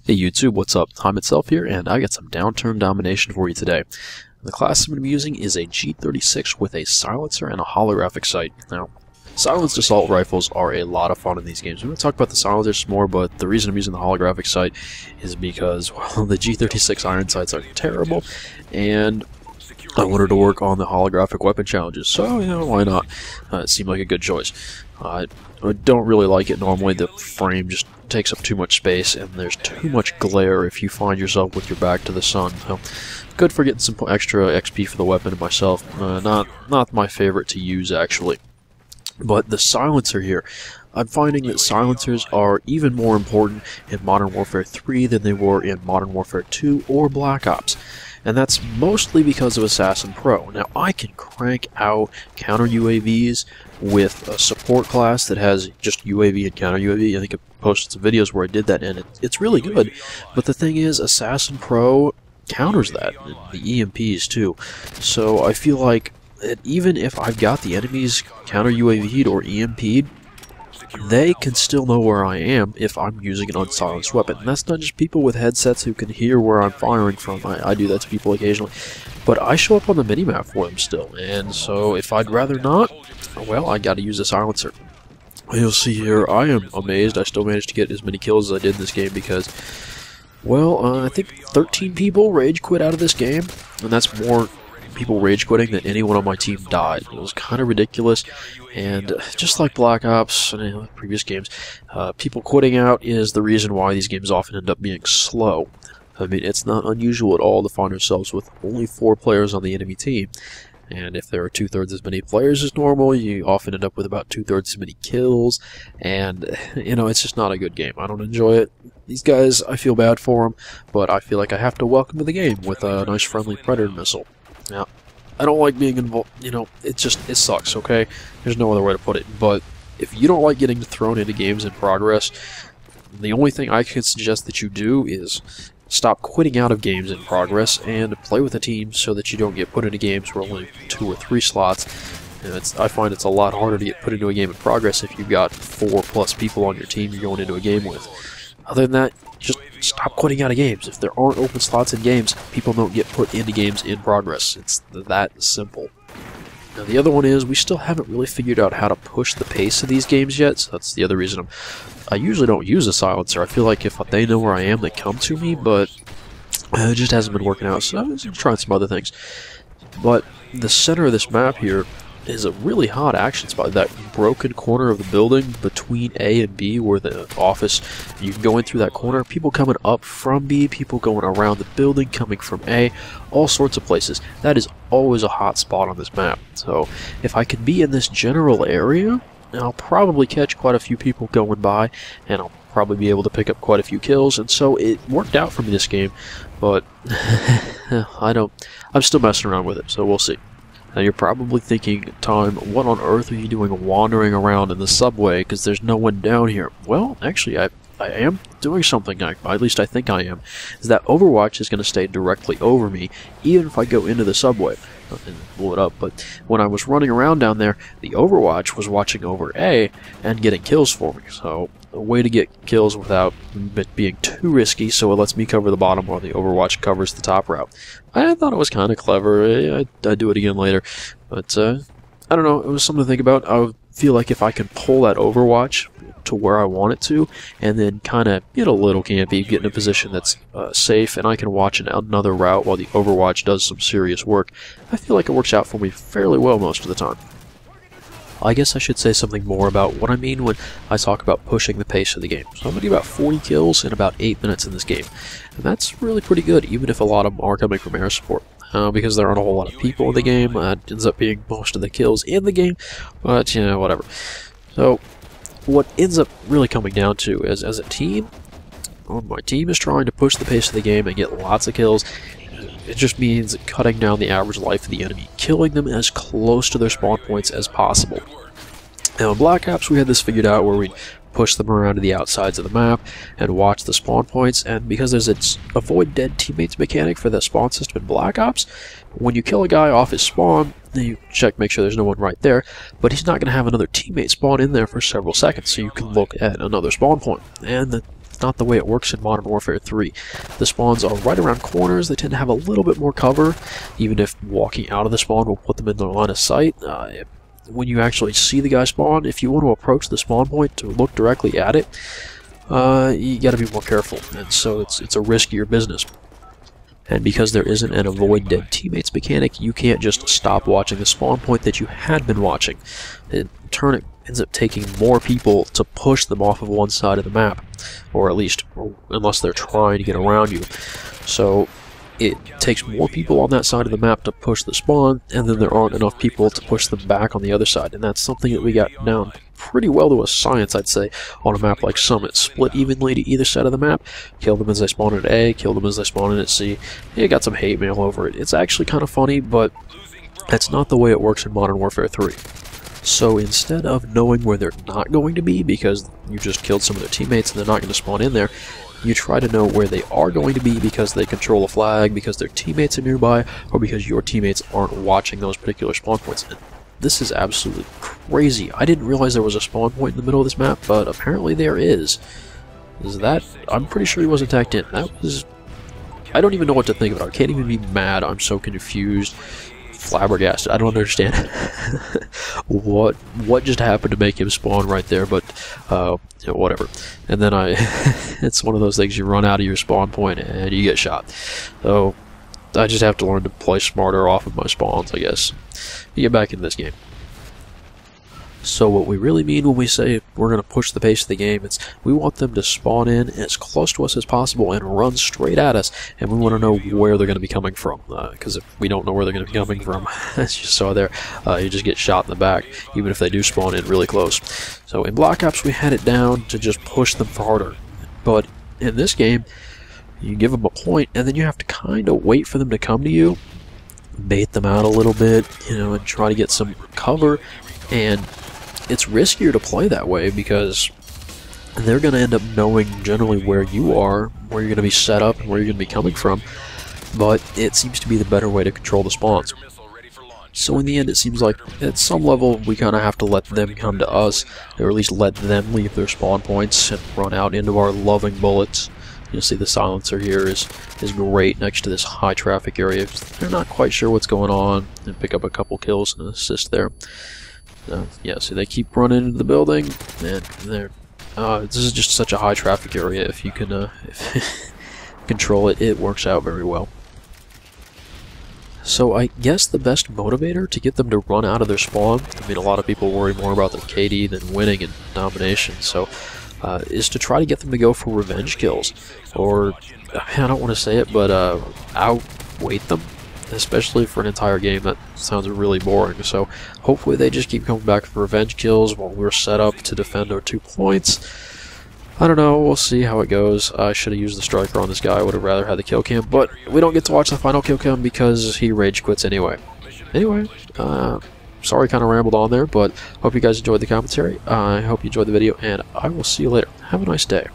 Hey YouTube, what's up? Time itself here, and I got some Downturn Domination for you today. The class I'm going to be using is a G36 with a silencer and a holographic sight. Now, silenced assault rifles are a lot of fun in these games. We're going to talk about the silencers more, but the reason I'm using the holographic sight is because, well, the G36 iron sights are terrible, and I wanted to work on the holographic weapon challenges, so, you know, why not? It seemed like a good choice. I don't really like it normally. The frame just takes up too much space, and there's too much glare if you find yourself with your back to the sun. So, good for getting some extra XP for the weapon myself. Not my favorite to use, actually. But the silencer here, I'm finding that silencers are even more important in Modern Warfare 3 than they were in Modern Warfare 2 or Black Ops. And that's mostly because of Assassin Pro. Now, I can crank out counter UAVs with a support class that has just UAV and counter UAV. I think I posted some videos where I did that, and it's really good. But the thing is, Assassin Pro counters that, the EMPs too. So I feel like that even if I've got the enemies counter UAV'd or EMP'd, they can still know where I am if I'm using an unsilenced weapon. And that's not just people with headsets who can hear where I'm firing from. I do that to people occasionally. But I show up on the minimap for them still. And so if I'd rather not, well, I gotta use a silencer. You'll see here, I am amazed I still managed to get as many kills as I did in this game because, well, I think 13 people rage quit out of this game. And that's more people rage quitting than anyone on my team died. It was kind of ridiculous, and just like Black Ops and previous games, people quitting out is the reason why these games often end up being slow. I mean, it's not unusual at all to find ourselves with only 4 players on the enemy team, and if there are 2/3 as many players as normal, you often end up with about 2/3 as many kills, and, you know, it's just not a good game. I don't enjoy it. These guys, I feel bad for them, but I feel like I have to welcome to the game with a nice friendly Predator missile. Now, I don't like being involved, you know, it sucks, okay? There's no other way to put it, but if you don't like getting thrown into games in progress, the only thing I can suggest that you do is stop quitting out of games in progress and play with a team so that you don't get put into games where only 2 or 3 slots. And I find it's a lot harder to get put into a game in progress if you've got 4+ people on your team you're going into a game with. Other than that, just stop quitting out of games. If there aren't open slots in games, people don't get put into games in progress. It's that simple. Now the other one is, we still haven't really figured out how to push the pace of these games yet, so that's the other reason I usually don't use a silencer. I feel like if they know where I am, they come to me, but it just hasn't been working out, so I'm trying some other things. But the center of this map here is a really hot action spot. That broken corner of the building between A and B, where the office, you can go in through that corner. People coming up from B, people going around the building, coming from A, all sorts of places. That is always a hot spot on this map. So if I can be in this general area, I'll probably catch quite a few people going by, and I'll probably be able to pick up quite a few kills. And so it worked out for me this game, but I'm still messing around with it, so we'll see. Now you're probably thinking, Time, what on earth are you doing wandering around in the subway because there's no one down here? Well, actually, I am doing something, at least I think I am, is that Overwatch is going to stay directly over me, even if I go into the subway and blow it up. But when I was running around down there, the Overwatch was watching over A and getting kills for me. So a way to get kills without it being too risky, so it lets me cover the bottom while the Overwatch covers the top route. I thought it was kind of clever. I'd do it again later, but I don't know, it was something to think about. I feel like if I can pull that Overwatch to where I want it to, and then kind of get a little campy, get in a position that's safe, and I can watch another route while the Overwatch does some serious work, I feel like it works out for me fairly well most of the time. I guess I should say something more about what I mean when I talk about pushing the pace of the game. So I'm going to get about 40 kills in about 8 minutes in this game. And that's really pretty good, even if a lot of them are coming from air support. Because there aren't a whole lot of people in the game, it ends up being most of the kills in the game, but, you know, whatever. So, what ends up really coming down to is, as a team, my team is trying to push the pace of the game and get lots of kills. It just means cutting down the average life of the enemy, killing them as close to their spawn points as possible. Now in Black Ops we had this figured out where we'd push them around to the outsides of the map and watch the spawn points, and because there's an avoid dead teammates mechanic for the spawn system in Black Ops, when you kill a guy off his spawn, you check, make sure there's no one right there, but he's not going to have another teammate spawn in there for several seconds, so you can look at another spawn point. And the not the way it works in Modern Warfare 3. The spawns are right around corners. They tend to have a little bit more cover, even if walking out of the spawn will put them in their line of sight. When you actually see the guy spawn, if you want to approach the spawn point to look directly at it, you got to be more careful, and so it's a riskier business. And because there isn't an avoid dead teammates mechanic, you can't just stop watching the spawn point that you had been watching. In turn, it ends up taking more people to push them off of one side of the map, or at least, unless they're trying to get around you. So it takes more people on that side of the map to push the spawn, and then there aren't enough people to push them back on the other side. And that's something that we got down pretty well to a science, I'd say, on a map like Summit. Split evenly to either side of the map, kill them as they spawn at A, kill them as they spawn in at C. You got some hate mail over it. It's actually kind of funny, but that's not the way it works in Modern Warfare 3. So instead of knowing where they're not going to be, because you just killed some of their teammates and they're not going to spawn in there, you try to know where they are going to be because they control a flag, because their teammates are nearby, or because your teammates aren't watching those particular spawn points. And this is absolutely crazy. I didn't realize there was a spawn point in the middle of this map, but apparently there is. Is that... I'm pretty sure he wasn't tagged in. That was... I don't even know what to think about it. I can't even be mad. I'm so confused. Flabbergasted. I don't understand what just happened to make him spawn right there, but you know, whatever. And then it's one of those things, you run out of your spawn point and you get shot. So I just have to learn to play smarter off of my spawns, I guess. You get back into this game. So what we really mean when we say we're going to push the pace of the game, it's we want them to spawn in as close to us as possible and run straight at us, and we want to know where they're going to be coming from, because if we don't know where they're going to be coming from, as you saw there, you just get shot in the back, even if they do spawn in really close. So in Black Ops we had it down to just push them harder, but in this game, you give them a point, and then you have to kind of wait for them to come to you, bait them out a little bit, you know, and try to get some cover, and it's riskier to play that way because they're going to end up knowing generally where you are, where you're going to be set up, and where you're going to be coming from, but it seems to be the better way to control the spawns. So in the end, it seems like at some level we kind of have to let them come to us, or at least let them leave their spawn points and run out into our loving bullets. You'll see the silencer here is great next to this high traffic area. They're not quite sure what's going on, and pick up a couple kills and assist there. Yeah, so they keep running into the building, and they're this is just such a high traffic area. If you can control it, it works out very well. So I guess the best motivator to get them to run out of their spawn, I mean, a lot of people worry more about their KD than winning in Domination, so is to try to get them to go for revenge kills, or I don't want to say it, but outweight them. Especially for an entire game, that sounds really boring. So hopefully they just keep coming back for revenge kills while we're set up to defend our 2 points. I don't know, we'll see how it goes. I should have used the striker on this guy. I would have rather had the kill cam, but we don't get to watch the final kill cam because he rage quits anyway. Anyway, sorry kind of rambled on there, but hope you guys enjoyed the commentary. I hope you enjoyed the video, and I will see you later. Have a nice day.